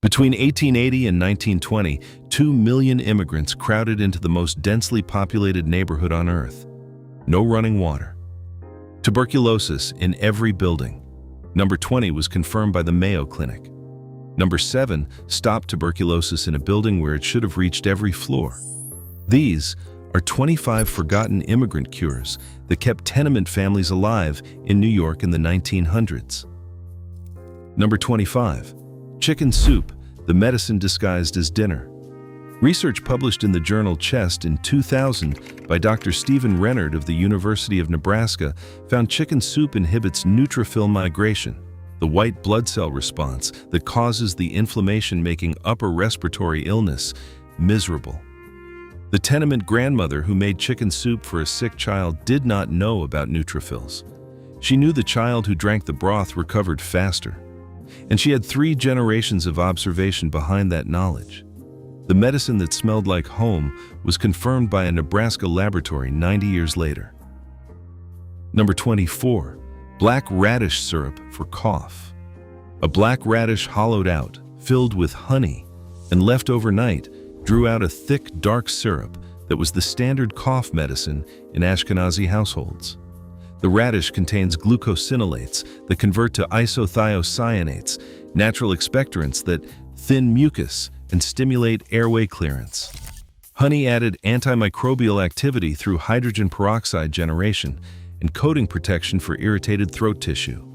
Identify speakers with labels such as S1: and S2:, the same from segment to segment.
S1: Between 1880 and 1920, 2 million immigrants crowded into the most densely populated neighborhood on Earth. No running water. Tuberculosis in every building. Number 20 was confirmed by the Mayo Clinic. Number 7 stopped tuberculosis in a building where it should have reached every floor. These are 25 forgotten immigrant cures that kept tenement families alive in New York in the 1900s. Number 25. Chicken soup, the medicine disguised as dinner. Research published in the journal Chest in 2000 by Dr. Stephen Rennard of the University of Nebraska found chicken soup inhibits neutrophil migration, the white blood cell response that causes the inflammation making upper respiratory illness miserable. The tenement grandmother who made chicken soup for a sick child did not know about neutrophils. She knew the child who drank the broth recovered faster. And she had 3 generations of observation behind that knowledge. The medicine that smelled like home was confirmed by a Nebraska laboratory 90 years later. Number 24. Black radish syrup for cough. A black radish hollowed out, filled with honey, and left overnight drew out a thick, dark syrup that was the standard cough medicine in Ashkenazi households. The radish contains glucosinolates that convert to isothiocyanates, natural expectorants that thin mucus and stimulate airway clearance. Honey added antimicrobial activity through hydrogen peroxide generation and coating protection for irritated throat tissue.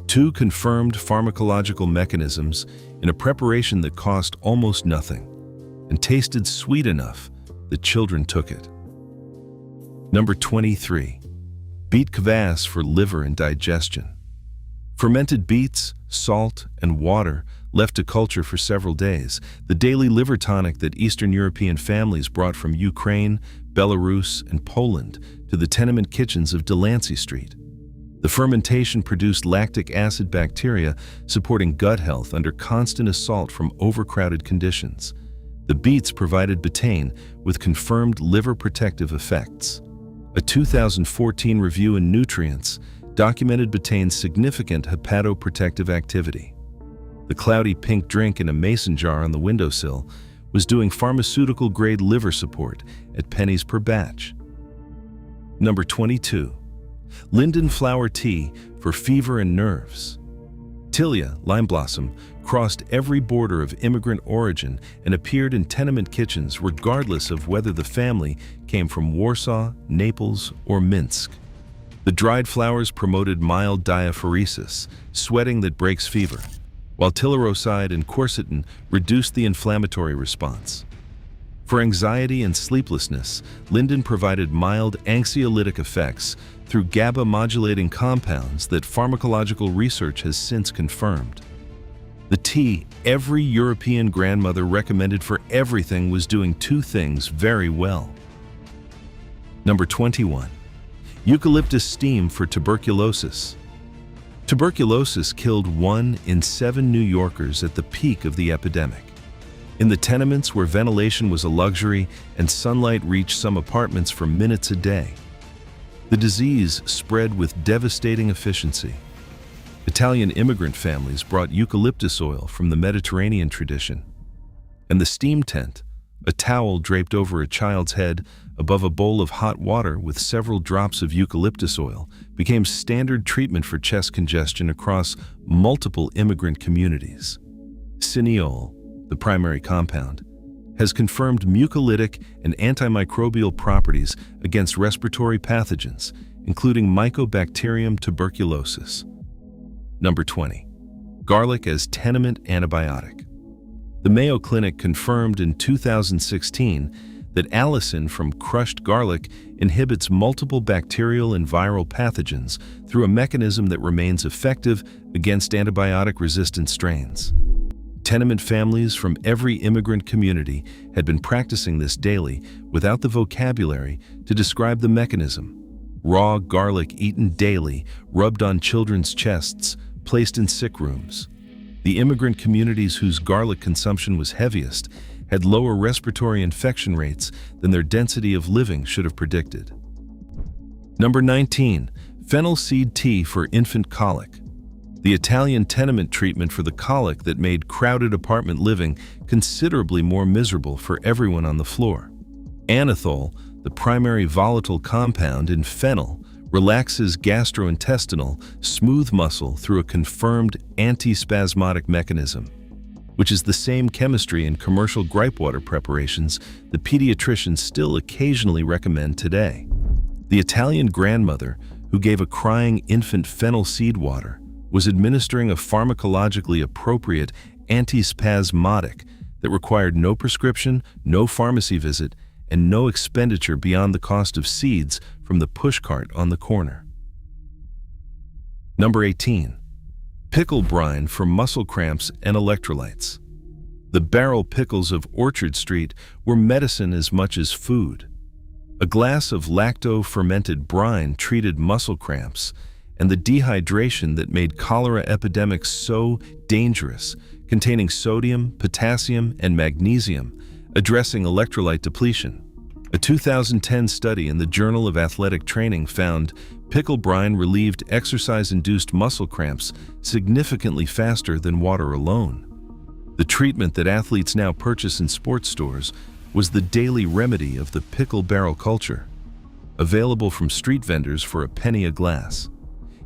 S1: 2 confirmed pharmacological mechanisms in a preparation that cost almost nothing and tasted sweet enough that children took it. Number 23. Beet kvass for liver and digestion. Fermented beets, salt, and water left to culture for several days, the daily liver tonic that Eastern European families brought from Ukraine, Belarus, and Poland to the tenement kitchens of Delancey Street. The fermentation produced lactic acid bacteria supporting gut health under constant assault from overcrowded conditions. The beets provided betaine with confirmed liver protective effects. A 2014 review in Nutrients documented betaine's significant hepatoprotective activity. The cloudy pink drink in a mason jar on the windowsill was doing pharmaceutical-grade liver support at pennies per batch. Number 22. Linden flower tea for fever and nerves. Tilia, lime blossom, crossed every border of immigrant origin and appeared in tenement kitchens regardless of whether the family came from Warsaw, Naples, or Minsk. The dried flowers promoted mild diaphoresis, sweating that breaks fever, while tilaroside and quercetin reduced the inflammatory response. For anxiety and sleeplessness, linden provided mild anxiolytic effects through GABA-modulating compounds that pharmacological research has since confirmed. The tea every European grandmother recommended for everything was doing 2 things very well. Number 21. Eucalyptus steam for tuberculosis. Tuberculosis killed 1 in 7 New Yorkers at the peak of the epidemic. In the tenements where ventilation was a luxury and sunlight reached some apartments for minutes a day, the disease spread with devastating efficiency. Italian immigrant families brought eucalyptus oil from the Mediterranean tradition, and the steam tent, a towel draped over a child's head above a bowl of hot water with several drops of eucalyptus oil, became standard treatment for chest congestion across multiple immigrant communities. Cineol, the primary compound, has confirmed mucolytic and antimicrobial properties against respiratory pathogens, including Mycobacterium tuberculosis. Number 20. Garlic as tenement antibiotic. The Mayo Clinic confirmed in 2016 that allicin from crushed garlic inhibits multiple bacterial and viral pathogens through a mechanism that remains effective against antibiotic-resistant strains. Tenement families from every immigrant community had been practicing this daily without the vocabulary to describe the mechanism. Raw garlic eaten daily, rubbed on children's chests, placed in sick rooms. The immigrant communities whose garlic consumption was heaviest had lower respiratory infection rates than their density of living should have predicted. Number 19. Fennel seed tea for infant colic. The Italian tenement treatment for the colic that made crowded apartment living considerably more miserable for everyone on the floor. Anethole, the primary volatile compound in fennel, relaxes gastrointestinal, smooth muscle through a confirmed antispasmodic mechanism, which is the same chemistry in commercial gripe water preparations that pediatricians still occasionally recommend today. The Italian grandmother who gave a crying infant fennel seed water was administering a pharmacologically appropriate antispasmodic that required no prescription, no pharmacy visit, and no expenditure beyond the cost of seeds from the pushcart on the corner. Number 18. Pickle brine for muscle cramps and electrolytes. The barrel pickles of Orchard Street were medicine as much as food. A glass of lacto-fermented brine treated muscle cramps and the dehydration that made cholera epidemics so dangerous, containing sodium, potassium, and magnesium, addressing electrolyte depletion. A 2010 study in the Journal of Athletic Training found pickle brine relieved exercise-induced muscle cramps significantly faster than water alone. The treatment that athletes now purchase in sports stores was the daily remedy of the pickle barrel culture, available from street vendors for a penny a glass.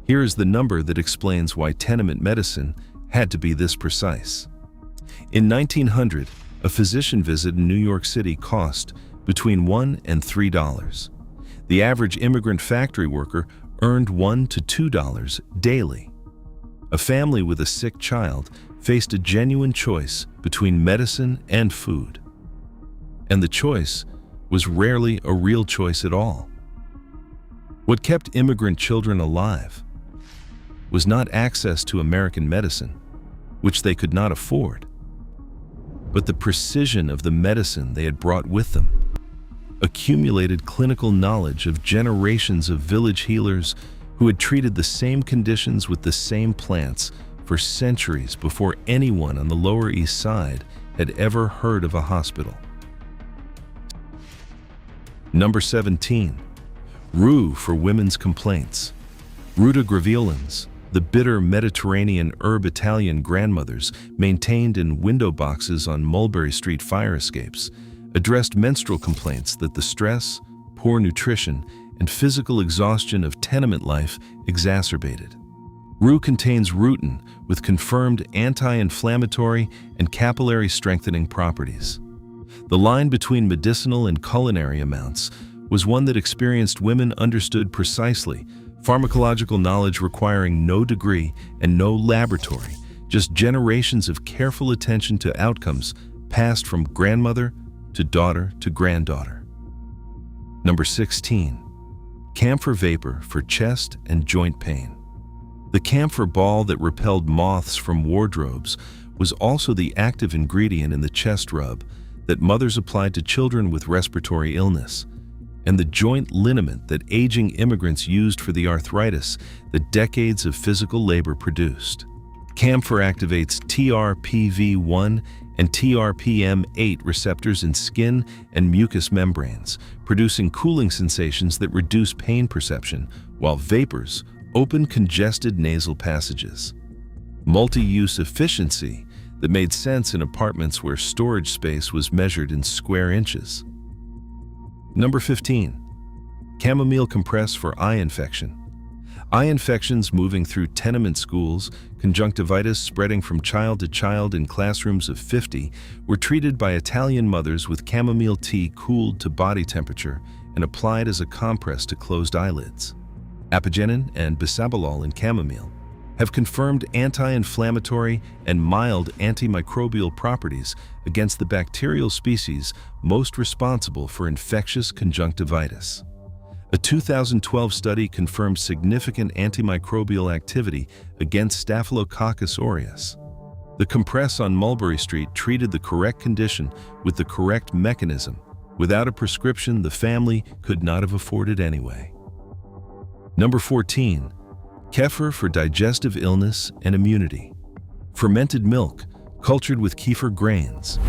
S1: Here is the number that explains why tenement medicine had to be this precise. In 1900, a physician visit in New York City cost between $1 and $3. The average immigrant factory worker earned $1 to $2 daily. A family with a sick child faced a genuine choice between medicine and food. And the choice was rarely a real choice at all. What kept immigrant children alive was not access to American medicine, which they could not afford, but the precision of the medicine they had brought with them. Accumulated clinical knowledge of generations of village healers who had treated the same conditions with the same plants for centuries before anyone on the Lower East Side had ever heard of a hospital. Number 17. Rue for women's complaints. Ruta the bitter Mediterranean herb Italian grandmothers maintained in window boxes on Mulberry Street fire escapes, addressed menstrual complaints that the stress, poor nutrition, and physical exhaustion of tenement life exacerbated. Rue contains rutin with confirmed anti-inflammatory and capillary strengthening properties. The line between medicinal and culinary amounts was one that experienced women understood precisely, pharmacological knowledge requiring no degree and no laboratory, just generations of careful attention to outcomes passed from grandmother to daughter to granddaughter. Number 16. Camphor vapor for chest and joint pain. The camphor ball that repelled moths from wardrobes was also the active ingredient in the chest rub that mothers applied to children with respiratory illness, and the joint liniment that aging immigrants used for the arthritis that decades of physical labor produced. Camphor activates TRPV1 and TRPM8 receptors in skin and mucous membranes, producing cooling sensations that reduce pain perception, while vapors open congested nasal passages. Multi-use efficiency that made sense in apartments where storage space was measured in square inches. Number 15. Chamomile compress for eye infection. Eye infections moving through tenement schools, conjunctivitis spreading from child to child in classrooms of 50, were treated by Italian mothers with chamomile tea cooled to body temperature and applied as a compress to closed eyelids. Apigenin and bisabolol in chamomile have confirmed anti-inflammatory and mild antimicrobial properties against the bacterial species most responsible for infectious conjunctivitis. A 2012 study confirmed significant antimicrobial activity against Staphylococcus aureus. The compress on Mulberry Street treated the correct condition with the correct mechanism. Without a prescription, the family could not have afforded anyway. Number 14. Kefir for digestive illness and immunity. Fermented milk, cultured with kefir grains,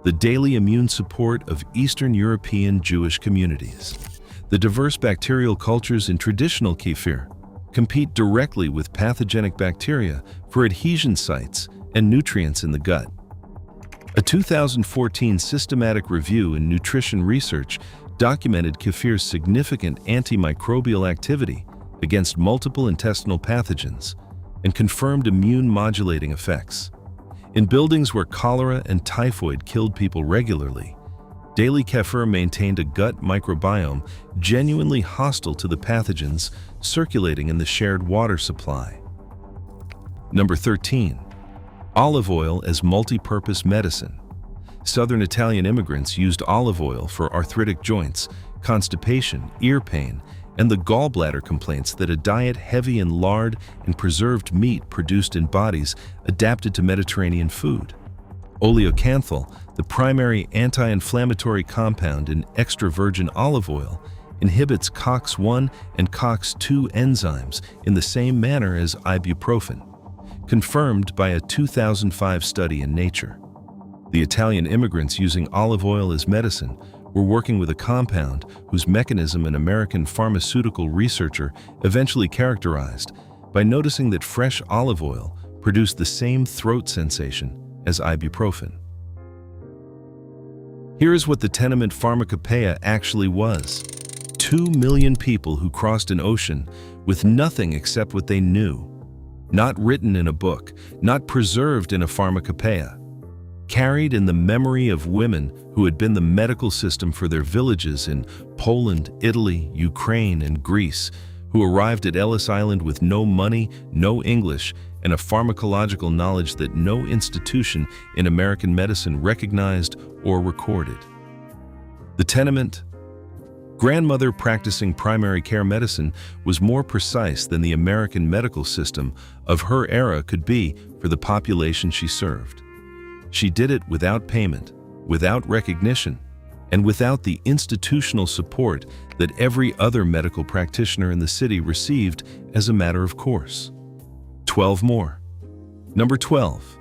S1: the daily immune support of Eastern European Jewish communities. The diverse bacterial cultures in traditional kefir, compete directly with pathogenic bacteria for adhesion sites and nutrients in the gut. A 2014 systematic review in nutrition research documented kefir's significant antimicrobial activity against multiple intestinal pathogens and confirmed immune-modulating effects. In buildings where cholera and typhoid killed people regularly, daily kefir maintained a gut microbiome genuinely hostile to the pathogens circulating in the shared water supply. Number 13. Olive oil as multi-purpose medicine. Southern Italian immigrants used olive oil for arthritic joints, constipation, ear pain, and the gallbladder complaints that a diet heavy in lard and preserved meat produced in bodies adapted to Mediterranean food. Oleocanthal, the primary anti-inflammatory compound in extra virgin olive oil, inhibits COX-1 and COX-2 enzymes in the same manner as ibuprofen, confirmed by a 2005 study in Nature. The Italian immigrants using olive oil as medicine were working with a compound whose mechanism an American pharmaceutical researcher eventually characterized by noticing that fresh olive oil produced the same throat sensation as ibuprofen. Here is what the Tenement pharmacopoeia actually was. 2 million people who crossed an ocean with nothing except what they knew. Not written in a book, not preserved in a pharmacopoeia. Carried in the memory of women who had been the medical system for their villages in Poland, Italy, Ukraine, and Greece, who arrived at Ellis Island with no money, no English, and a pharmacological knowledge that no institution in American medicine recognized or recorded. The Tenement. Grandmother practicing primary care medicine was more precise than the American medical system of her era could be for the population she served. She did it without payment, without recognition, and without the institutional support that every other medical practitioner in the city received as a matter of course. 12 more. Number 12.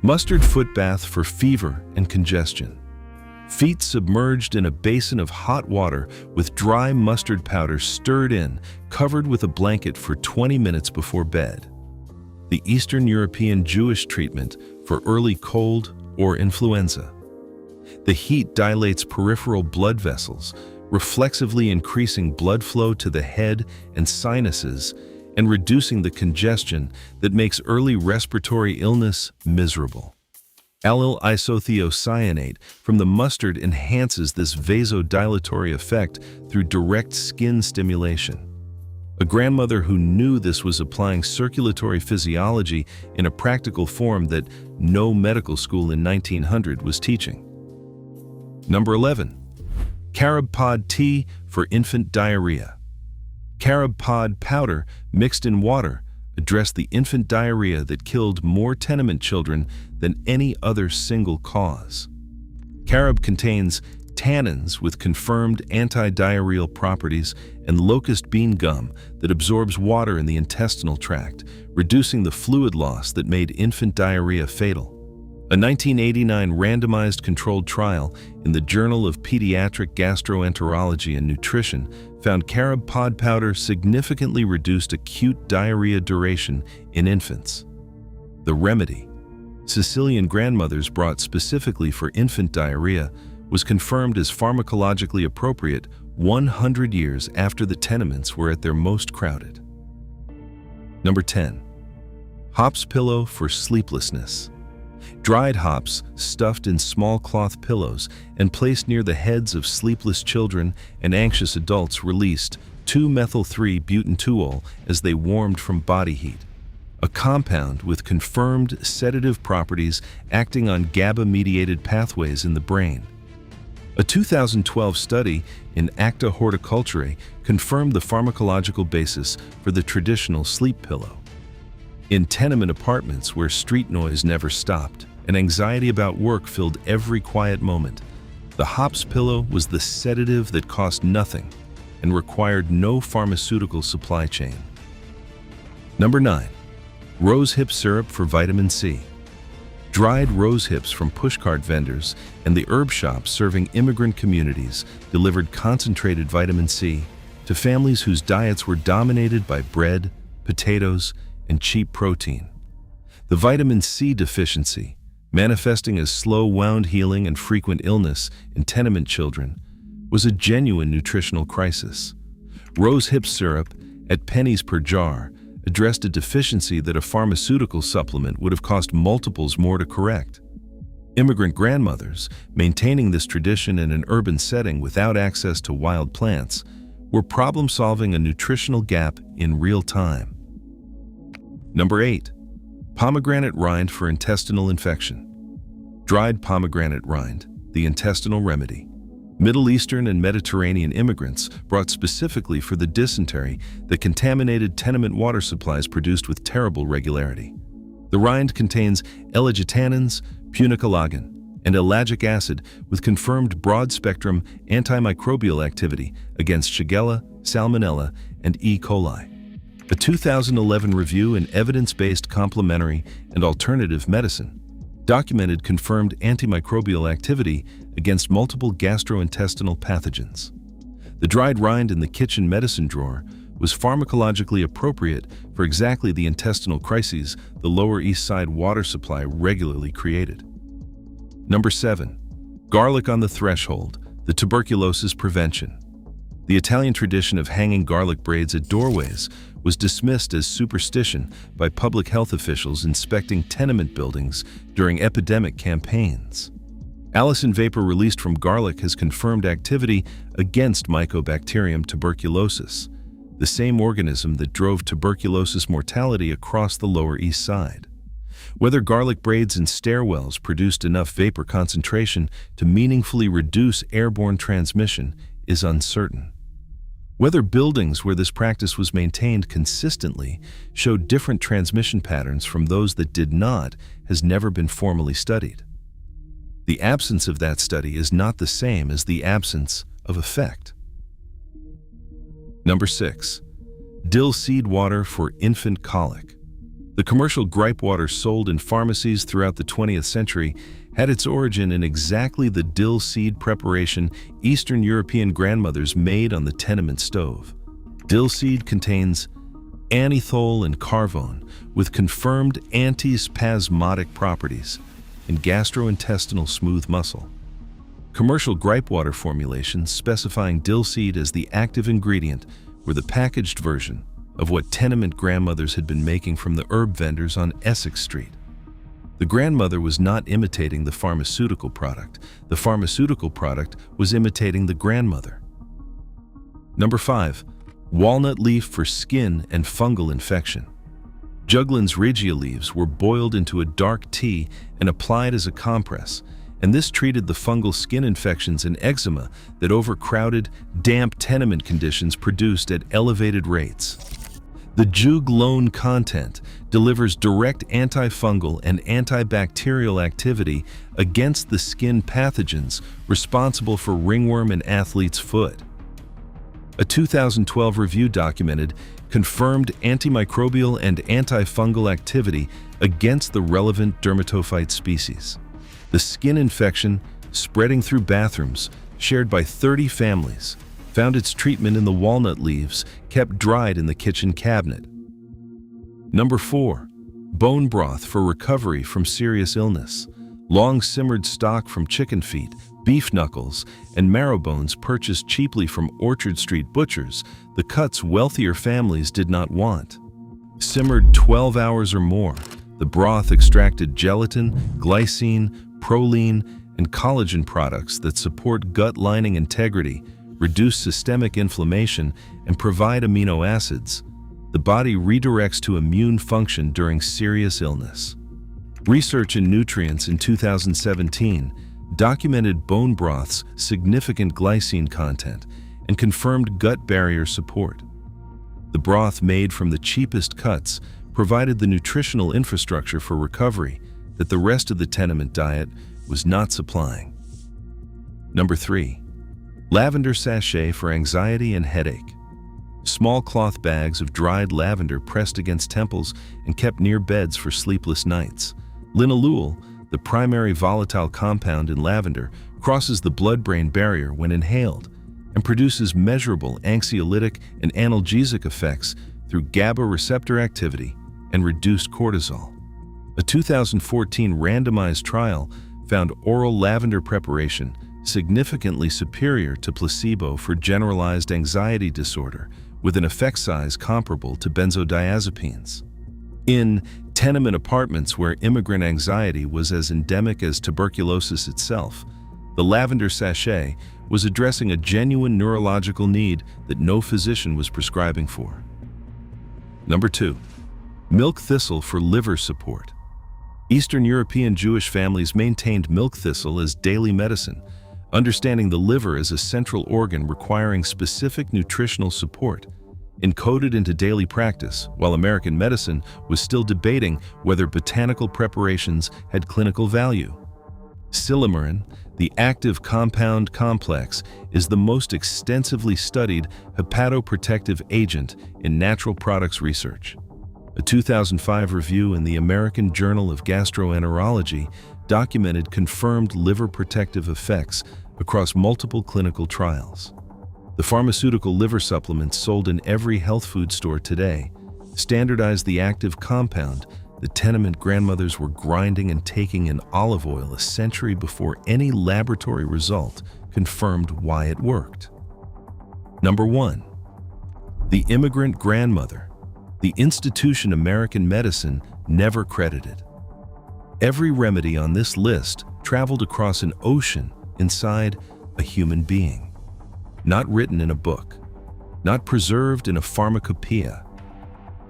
S1: Mustard foot bath for fever and congestion. Feet submerged in a basin of hot water with dry mustard powder stirred in, covered with a blanket for 20 minutes before bed. The Eastern European Jewish treatment for early cold or influenza. The heat dilates peripheral blood vessels, reflexively increasing blood flow to the head and sinuses and reducing the congestion that makes early respiratory illness miserable. Allyl isothiocyanate from the mustard enhances this vasodilatory effect through direct skin stimulation. A grandmother who knew this was applying circulatory physiology in a practical form that no medical school in 1900 was teaching. Number 11. Carob pod tea for infant diarrhea. Carob pod powder mixed in water addressed the infant diarrhea that killed more tenement children than any other single cause. Carob contains tannins with confirmed anti-diarrheal properties and locust bean gum that absorbs water in the intestinal tract, reducing the fluid loss that made infant diarrhea fatal. A 1989 randomized controlled trial in the Journal of Pediatric Gastroenterology and Nutrition found carob pod powder significantly reduced acute diarrhea duration in infants. The remedy, Sicilian grandmothers brought specifically for infant diarrhea, was confirmed as pharmacologically appropriate 100 years after the tenements were at their most crowded. Number 10. Hops pillow for sleeplessness. Dried hops stuffed in small cloth pillows and placed near the heads of sleepless children and anxious adults released 2-methyl-3-butanol as they warmed from body heat, a compound with confirmed sedative properties acting on GABA-mediated pathways in the brain. A 2012 study in Acta Horticulturae confirmed the pharmacological basis for the traditional sleep pillow. In tenement apartments where street noise never stopped and anxiety about work filled every quiet moment, the hops pillow was the sedative that cost nothing and required no pharmaceutical supply chain. Number 9. Rosehip syrup for vitamin C. Dried rose hips from pushcart vendors and the herb shops serving immigrant communities delivered concentrated vitamin C to families whose diets were dominated by bread, potatoes, and cheap protein. The vitamin C deficiency, manifesting as slow wound healing and frequent illness in tenement children, was a genuine nutritional crisis. Rose hip syrup, at pennies per jar, addressed a deficiency that a pharmaceutical supplement would have cost multiples more to correct. Immigrant grandmothers, maintaining this tradition in an urban setting without access to wild plants, were problem-solving a nutritional gap in real time. Number 8. Pomegranate rind for intestinal infection. Dried pomegranate rind, the intestinal remedy. Middle Eastern and Mediterranean immigrants brought specifically for the dysentery that contaminated tenement water supplies produced with terrible regularity. The rind contains L-gitannins, punicolagon, and ellagic acid with confirmed broad-spectrum antimicrobial activity against Shigella, Salmonella, and E. coli. A 2011 review in evidence-based complementary and alternative medicine documented confirmed antimicrobial activity against multiple gastrointestinal pathogens. The dried rind in the kitchen medicine drawer was pharmacologically appropriate for exactly the intestinal crises the Lower East Side water supply regularly created. Number 7. Garlic on the threshold, the tuberculosis prevention. The Italian tradition of hanging garlic braids at doorways was dismissed as superstition by public health officials inspecting tenement buildings during epidemic campaigns. Allicin vapor released from garlic has confirmed activity against Mycobacterium tuberculosis, the same organism that drove tuberculosis mortality across the Lower East Side. Whether garlic braids in stairwells produced enough vapor concentration to meaningfully reduce airborne transmission is uncertain. Whether buildings where this practice was maintained consistently showed different transmission patterns from those that did not has never been formally studied. The absence of that study is not the same as the absence of effect. Number 6. Dill seed water for infant colic. The commercial gripe water sold in pharmacies throughout the 20th century had its origin in exactly the dill seed preparation Eastern European grandmothers made on the tenement stove. Dill seed contains anethole and carvone with confirmed antispasmodic properties and gastrointestinal smooth muscle. Commercial gripe water formulations specifying dill seed as the active ingredient were the packaged version of what tenement grandmothers had been making from the herb vendors on Essex Street. The grandmother was not imitating the pharmaceutical product. The pharmaceutical product was imitating the grandmother. Number 5. Walnut leaf for skin and fungal infection. Juglans regia leaves were boiled into a dark tea and applied as a compress, and this treated the fungal skin infections and eczema that overcrowded, damp tenement conditions produced at elevated rates. The juglone content delivers direct antifungal and antibacterial activity against the skin pathogens responsible for ringworm and athlete's foot. A 2012 review documented confirmed antimicrobial and antifungal activity against the relevant dermatophyte species. The skin infection, spreading through bathrooms, shared by 30 families, found its treatment in the walnut leaves kept dried in the kitchen cabinet. Number 4. Bone broth for recovery from serious illness. Long simmered stock from chicken feet, beef knuckles, and marrow bones purchased cheaply from Orchard Street butchers, the cuts wealthier families did not want. Simmered 12 hours or more, the broth extracted gelatin, glycine, proline, and collagen products that support gut lining integrity, reduce systemic inflammation, and provide amino acids. The body redirects to immune function during serious illness. Research in Nutrients in 2017 documented bone broth's significant glycine content and confirmed gut barrier support. The broth made from the cheapest cuts provided the nutritional infrastructure for recovery that the rest of the tenement diet was not supplying. Number 3. Lavender sachet for anxiety and headache. Small cloth bags of dried lavender pressed against temples and kept near beds for sleepless nights. Linalool, the primary volatile compound in lavender, crosses the blood-brain barrier when inhaled and produces measurable anxiolytic and analgesic effects through GABA receptor activity and reduced cortisol. A 2014 randomized trial found oral lavender preparation significantly superior to placebo for generalized anxiety disorder, with an effect size comparable to benzodiazepines. In tenement apartments where immigrant anxiety was as endemic as tuberculosis itself, the lavender sachet was addressing a genuine neurological need that no physician was prescribing for. Number 2. Milk thistle for liver support. Eastern European Jewish families maintained milk thistle as daily medicine, understanding the liver as a central organ requiring specific nutritional support, encoded into daily practice, while American medicine was still debating whether botanical preparations had clinical value. Silymarin, the active compound complex, is the most extensively studied hepatoprotective agent in natural products research. A 2005 review in the American Journal of Gastroenterology documented confirmed liver protective effects across multiple clinical trials. The pharmaceutical liver supplements sold in every health food store today standardized the active compound the Tenement grandmothers were grinding and taking in olive oil a century before any laboratory result confirmed why it worked. Number 1. The Immigrant grandmother, the institution American medicine never credited. Every remedy on this list traveled across an ocean inside a human being. Not written in a book, not preserved in a pharmacopoeia,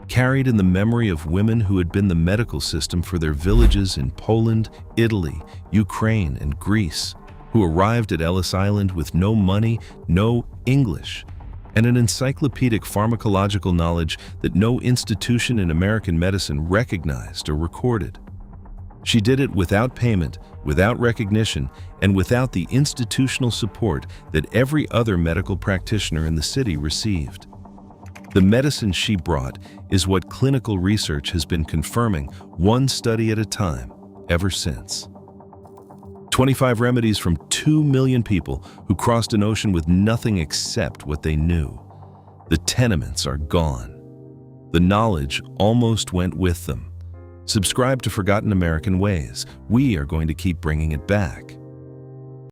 S1: carried in the memory of women who had been the medical system for their villages in Poland, Italy, Ukraine, and Greece, who arrived at Ellis Island with no money, no English, and an encyclopedic pharmacological knowledge that no institution in American medicine recognized or recorded. She did it without payment, without recognition, and without the institutional support that every other medical practitioner in the city received. The medicine she brought is what clinical research has been confirming, one study at a time, ever since. 25 remedies from 2 million people who crossed an ocean with nothing except what they knew. The tenements are gone. The knowledge almost went with them. Subscribe to Forgotten American Ways. We are going to keep bringing it back.